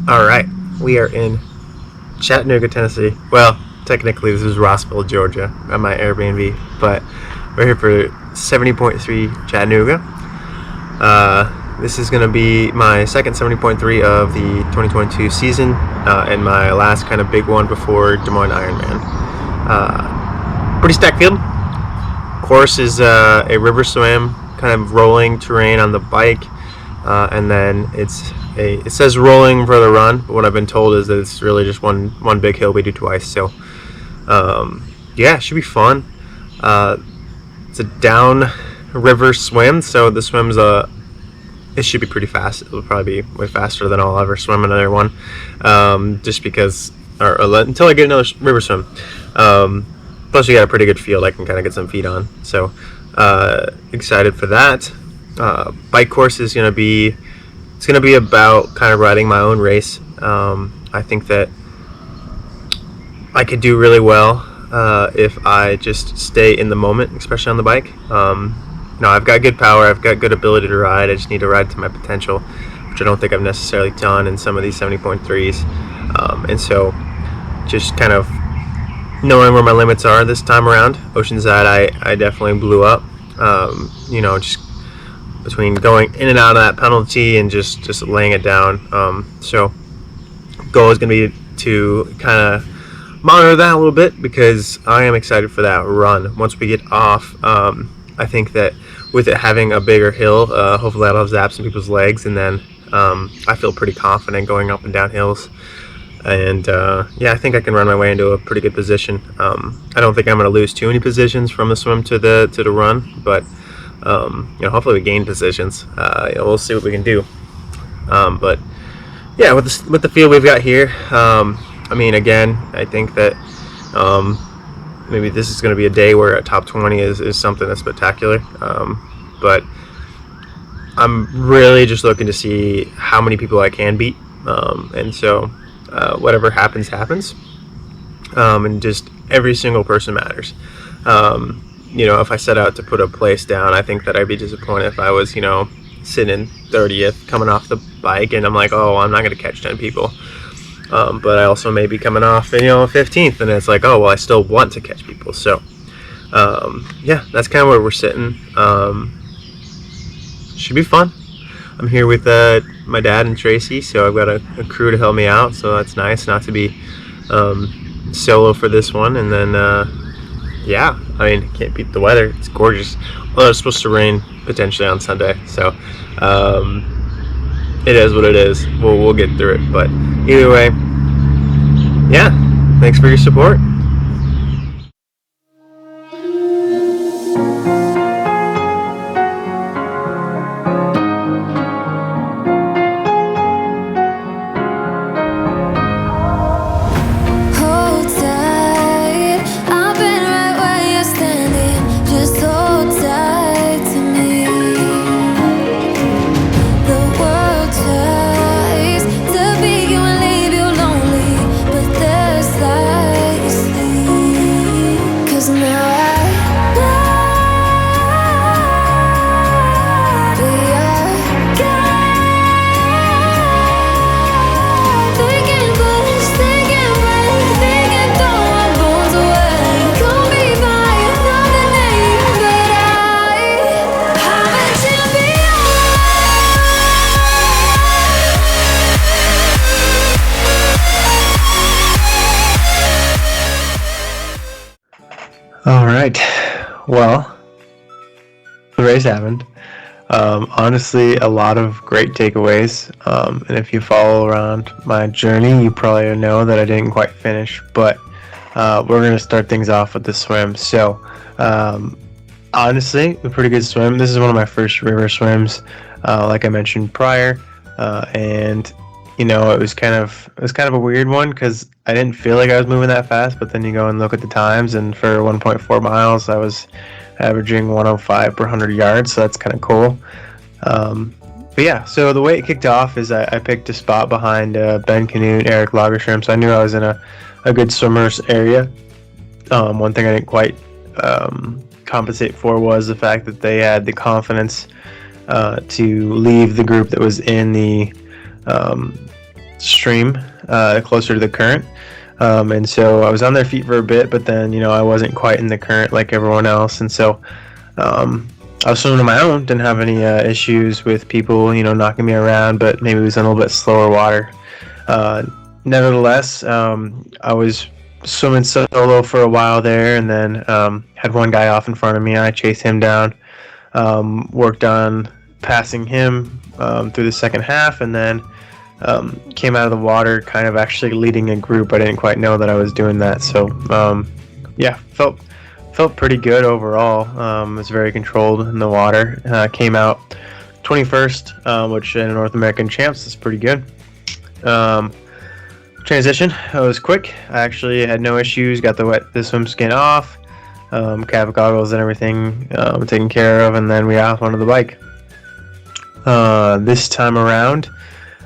All right, we are in Chattanooga, Tennessee. Well, technically this is Rossville, Georgia, at my Airbnb, but we're here for 70.3 Chattanooga. This is going to be my second 70.3 of the 2022 season, and my last kind of big one before Des Moines Ironman. Pretty stacked field. Course is a river swim, kind of rolling terrain on the bike, and then it says rolling for the run, but what I've been told is that it's really just one big hill we do twice. So yeah, it should be fun. It's a down river swim, so the swim's it should be pretty fast. It'll probably be way faster than I'll ever swim another one, just because until I get another river swim. Plus we got a pretty good field I can kind of get some feet on, so excited for that. Bike course is going to be about kind of riding my own race. I think that I could do really well if I just stay in the moment, especially on the bike. I've got good power, I've got good ability to ride. I just need to ride to my potential, which I don't think I've necessarily done in some of these 70.3s. And so just kind of knowing where my limits are this time around. Oceanside, I definitely blew up. Just between going in and out of that penalty and just laying it down. So goal is going to be to kind of monitor that a little bit, because I am excited for that run. Once we get off, I think that with it having a bigger hill, hopefully that'll zap some people's legs, and then I feel pretty confident going up and down hills. And I think I can run my way into a pretty good position. I don't think I'm going to lose too many positions from the swim to the run, but hopefully we gain positions. We'll see what we can do. But yeah, with the field we've got here, again, I think that maybe this is going to be a day where a top 20 is something that's spectacular. But I'm really just looking to see how many people I can beat, and so whatever happens, and just every single person matters. If I set out to put a place down, I think that I'd be disappointed if I was, sitting in 30th coming off the bike, and I'm like, oh, I'm not going to catch 10 people. But I also may be coming off, 15th, and it's like, oh, well, I still want to catch people. So, that's kind of where we're sitting. Should be fun. I'm here with my dad and Tracy, so I've got a crew to help me out, so that's nice not to be solo for this one. And then, can't beat the weather. It's gorgeous. Although it's supposed to rain potentially on Sunday, so it is what it is. We'll get through it, but either way, yeah, thanks for your support. All right, well, the race happened. Honestly, a lot of great takeaways, and if you follow around my journey, you probably know that I didn't quite finish, but we're going to start things off with the swim. So, honestly, a pretty good swim. This is one of my first river swims, like I mentioned prior, and it was kind of a weird one because I didn't feel like I was moving that fast, but then you go and look at the times, and for 1.4 miles, I was averaging 105 per 100 yards, so that's kind of cool. But yeah, so the way it kicked off is I picked a spot behind Ben Canute, Eric Lagerstrom, so I knew I was in a good swimmer's area. One thing I didn't quite compensate for was the fact that they had the confidence to leave the group that was in the stream, closer to the current. And so I was on their feet for a bit, but then, I wasn't quite in the current like everyone else. And so I was swimming on my own, didn't have any issues with people, knocking me around, but maybe it was in a little bit slower water. Nevertheless, I was swimming solo for a while there, and then had one guy off in front of me. I chased him down, worked on passing him through the second half, and then came out of the water kind of actually leading a group. I didn't quite know that I was doing that, so felt pretty good overall. Was very controlled in the water. Came out 21st, which in North American Champs is pretty good. Transition, it was quick. I actually had no issues, got the swim skin off, cap goggles and everything taken care of, and then we off onto the bike. This time around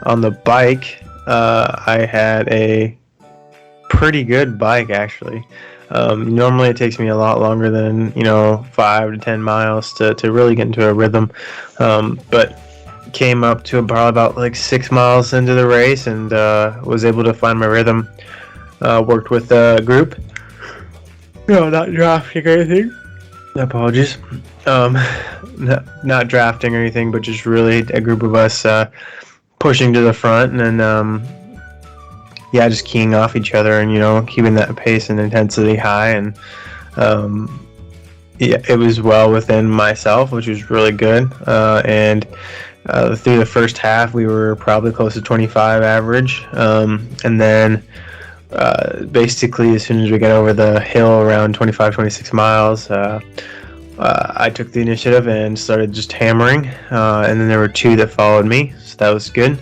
on the bike, I had a pretty good bike actually. Normally it takes me a lot longer than 5 to 10 miles to really get into a rhythm, but came up to probably about like 6 miles into the race and was able to find my rhythm. Worked with a group, not drafting or anything. Apologies. Not drafting or anything, but just really a group of us pushing to the front and then just keying off each other and keeping that pace and intensity high, and it was well within myself, which was really good. And through the first half, we were probably close to 25 average, and then basically as soon as we got over the hill around 25-26 miles, I took the initiative and started just hammering, and then there were two that followed me, so that was good.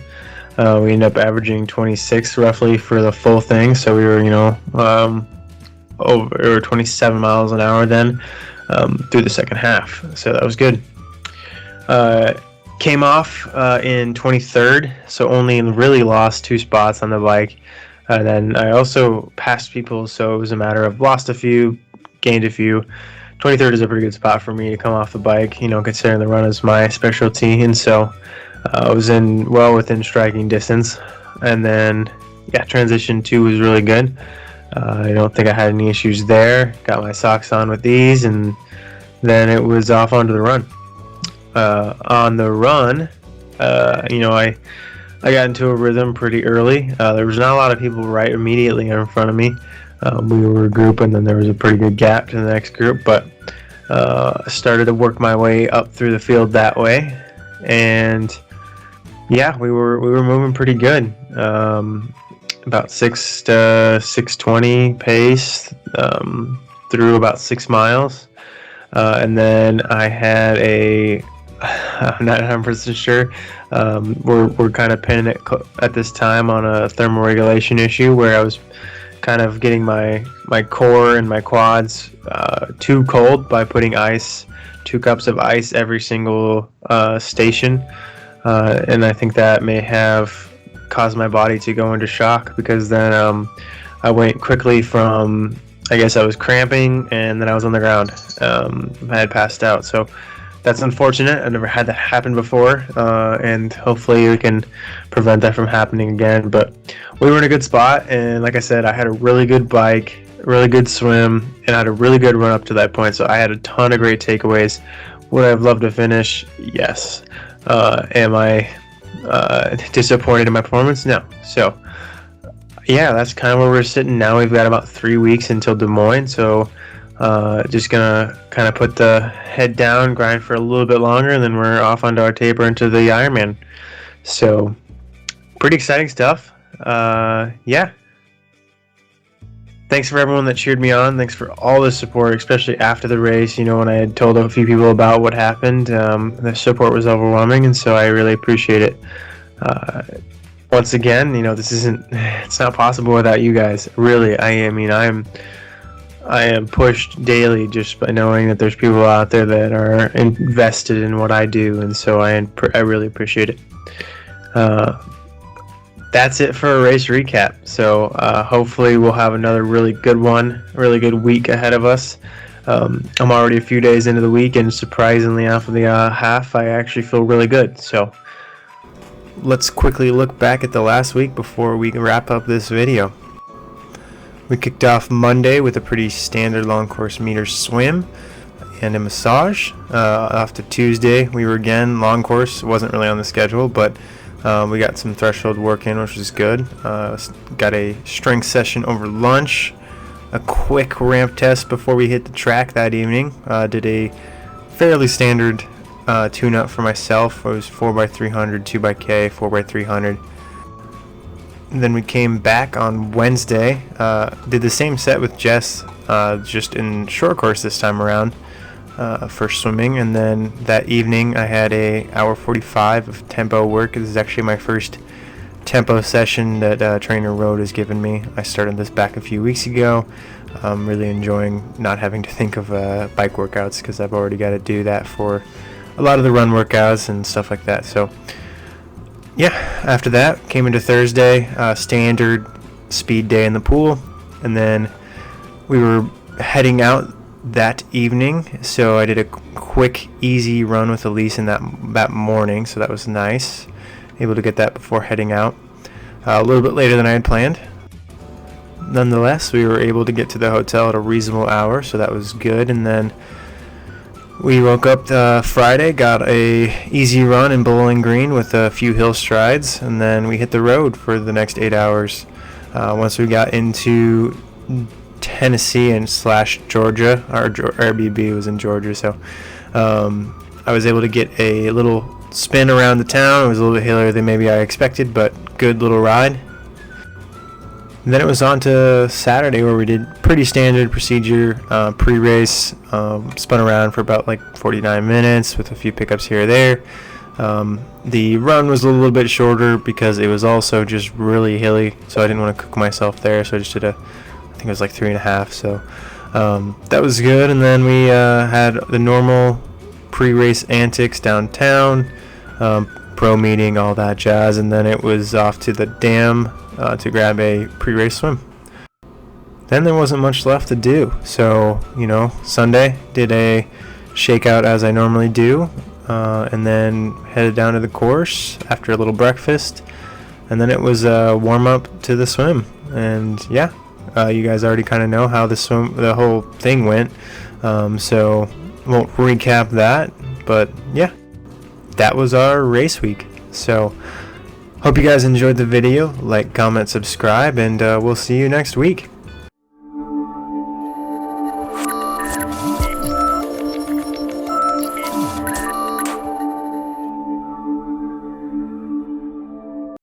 We ended up averaging 26 roughly for the full thing, so we were over 27 miles an hour then through the second half, so that was good. Came off in 23rd, so only really lost 2 spots on the bike. Then I also passed people, so it was a matter of lost a few, gained a few. 23rd is a pretty good spot for me to come off the bike, considering the run is my specialty, and so I was well within striking distance. And then transition 2 was really good. I don't think I had any issues there. Got my socks on with these, and then it was off onto the run. On the run, I got into a rhythm pretty early. There was not a lot of people right immediately in front of me. We were a group, and then there was a pretty good gap to the next group, but I started to work my way up through the field that way, and we were moving pretty good. About 6 to 6:20 pace through about 6 miles, and then I had I'm not 100% sure. We're kind of pinning it at this time on a thermoregulation issue where I was kind of getting my core and my quads too cold by putting 2 cups of ice every single station, and I think that may have caused my body to go into shock, because then I went quickly from, I guess I was cramping, and then I was on the ground. I had passed out, so that's unfortunate. I've never had that happen before, and hopefully we can prevent that from happening again. But we were in a good spot, and like I said, I had a really good bike, really good swim, and I had a really good run up to that point, so I had a ton of great takeaways. Would I have loved to finish? Yes. Am I disappointed in my performance? No. So that's kind of where we're sitting now. We've got about 3 weeks until Des Moines, so just gonna kind of put the head down, grind for a little bit longer, and then we're off onto our taper into the Ironman. So pretty exciting stuff. Thanks for everyone that cheered me on. Thanks for all the support, especially after the race. When I had told a few people about what happened, the support was overwhelming, and so I really appreciate it. Once again, it's not possible without you guys. Really, I am pushed daily just by knowing that there's people out there that are invested in what I do, and so I really appreciate it. That's it for a race recap. So hopefully we'll have another really good week ahead of us. I'm already a few days into the week, and surprisingly, after the half, I actually feel really good. So let's quickly look back at the last week before we wrap up this video. We kicked off Monday with a pretty standard long course meter swim and a massage. Off to Tuesday, we were again long course. It wasn't really on the schedule, but we got some threshold work in, which was good. Got a strength session over lunch, a quick ramp test before we hit the track that evening. Did a fairly standard tune-up for myself. It was 4x300, 2x K, 4x300. Then we came back on Wednesday, did the same set with Jess, just in short course this time around for swimming. And then that evening I had a hour 45 of tempo work. This is actually my first tempo session that Trainer Road has given me. I started this back a few weeks ago. I'm really enjoying not having to think of bike workouts because I've already got to do that for a lot of the run workouts and stuff like that. So yeah, after that came into Thursday, standard speed day in the pool, and then we were heading out that evening, so I did a quick easy run with Elise in that morning, so that was nice, able to get that before heading out a little bit later than I had planned. Nonetheless, we were able to get to the hotel at a reasonable hour, so that was good. And then we woke up Friday, got a easy run in Bowling Green with a few hill strides, and then we hit the road for the next 8 hours. Once we got into Tennessee and / Georgia, our Airbnb was in Georgia, so I was able to get a little spin around the town. It was a little bit hillier than maybe I expected, but good little ride. And then it was on to Saturday, where we did pretty standard procedure, pre-race, spun around for about like 49 minutes with a few pickups here or there. The run was a little bit shorter because it was also just really hilly, so I didn't want to cook myself there, so I just did I think it was like 3.5, so that was good. And then we had the normal pre-race antics downtown, pro meeting, all that jazz, and then it was off to the dam to grab a pre-race swim. Then there wasn't much left to do, so Sunday did a shakeout as I normally do, and then headed down to the course after a little breakfast, and then it was a warm-up to the swim. And yeah, you guys already kind of know how the whole thing went, so won't recap that, but yeah, that was our race week. So hope you guys enjoyed the video. Like, comment, subscribe, and we'll see you next week.